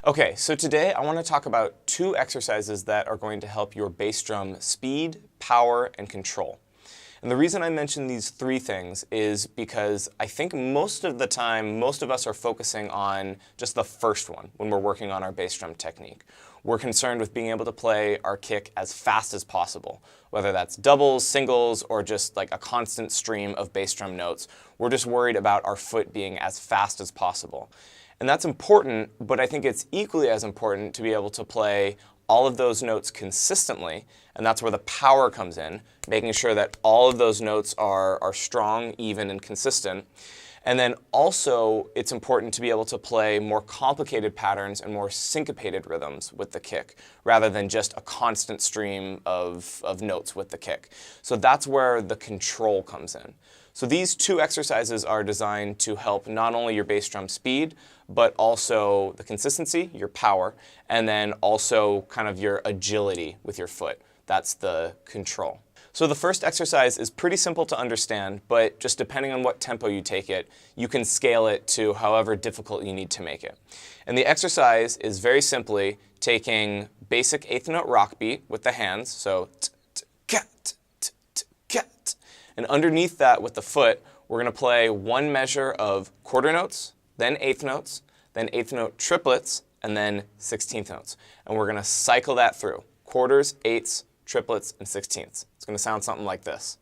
Okay, so today I want to talk about two exercises that are going to help your bass drum speed, power, and control. And the reason I mention these three things is because I think most of the time, most of us are focusing on just the first one when we're working on our bass drum technique. We're concerned with being able to play our kick as fast as possible, whether that's doubles, singles, or just like a constant stream of bass drum notes. We're just worried about our foot being as fast as possible. And that's important, but I think it's equally as important to be able to play all of those notes consistently, and that's where the power comes in, making sure that all of those notes are strong, even, and consistent. And then also, it's important to be able to play more complicated patterns and more syncopated rhythms with the kick, rather than just a constant stream of notes with the kick. So that's where the control comes in. So these two exercises are designed to help not only your bass drum speed, but also the consistency, your power, and then also kind of your agility with your foot. That's the control. So the first exercise is pretty simple to understand, but just depending on what tempo you take it, you can scale it to however difficult you need to make it. And the exercise is very simply taking basic eighth note rock beat with the hands, so t-t-cat, t-t-cat. And underneath that with the foot, we're going to play one measure of quarter notes, then eighth notes, then eighth note triplets, and then 16th notes. And we're going to cycle that through. Quarters, eighths, triplets, and 16ths. It's going to sound something like this.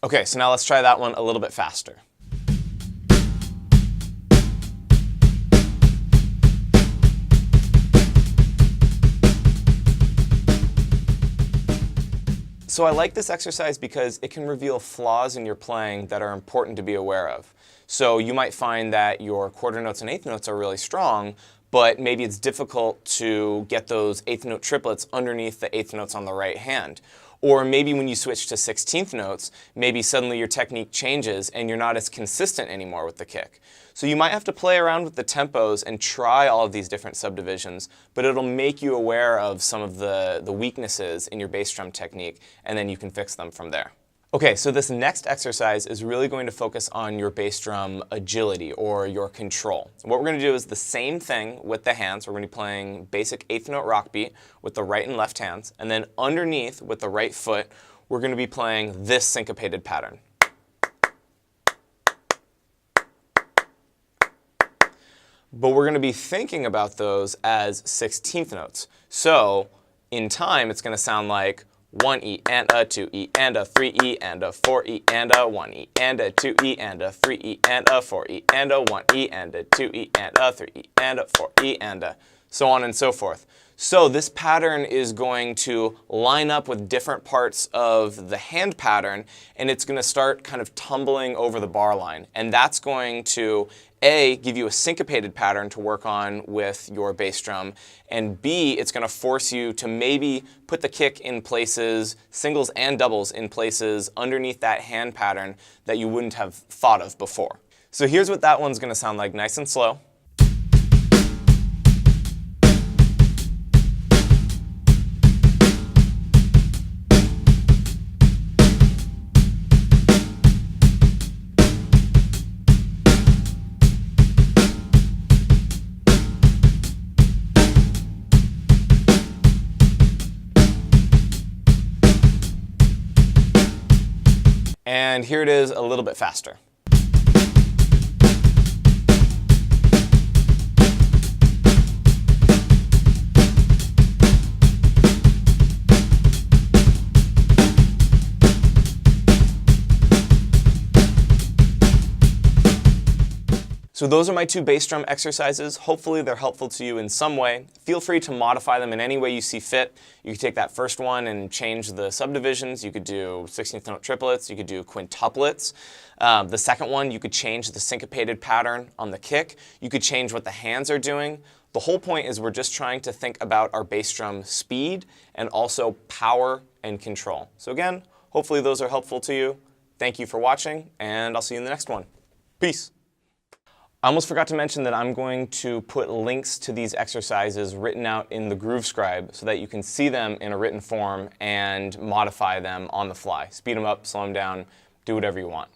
Okay, so now let's try that one a little bit faster. So I like this exercise because it can reveal flaws in your playing that are important to be aware of. So you might find that your quarter notes and eighth notes are really strong, but maybe it's difficult to get those eighth note triplets underneath the eighth notes on the right hand. Or maybe when you switch to 16th notes, maybe suddenly your technique changes and you're not as consistent anymore with the kick. So you might have to play around with the tempos and try all of these different subdivisions, but it'll make you aware of some of the weaknesses in your bass drum technique, and then you can fix them from there. Okay, so this next exercise is really going to focus on your bass drum agility or your control. What we're going to do is the same thing with the hands. We're going to be playing basic eighth note rock beat with the right and left hands, and then underneath with the right foot, we're going to be playing this syncopated pattern. But we're going to be thinking about those as 16th notes. So in time, it's going to sound like 1E and a 2E and a 3E and a 4E and a 1E and a 2E and a 3E and a 4E and a 1E and a 2E and a 3E and a 4E and a so on and so forth. So this pattern is going to line up with different parts of the hand pattern, and it's going to start kind of tumbling over the bar line. And that's going to A, give you a syncopated pattern to work on with your bass drum, and B, it's going to force you to maybe put the kick in places, singles and doubles in places underneath that hand pattern that you wouldn't have thought of before. So here's what that one's going to sound like, nice and slow. And here it is a little bit faster. So those are my two bass drum exercises. Hopefully they're helpful to you in some way. Feel free to modify them in any way you see fit. You could take that first one and change the subdivisions. You could do 16th note triplets. You could do quintuplets. The second one, you could change the syncopated pattern on the kick. You could change what the hands are doing. The whole point is we're just trying to think about our bass drum speed and also power and control. So again, hopefully those are helpful to you. Thank you for watching, and I'll see you in the next one. Peace. I almost forgot to mention that I'm going to put links to these exercises written out in the Groove Scribe so that you can see them in a written form and modify them on the fly. Speed them up, slow them down, do whatever you want.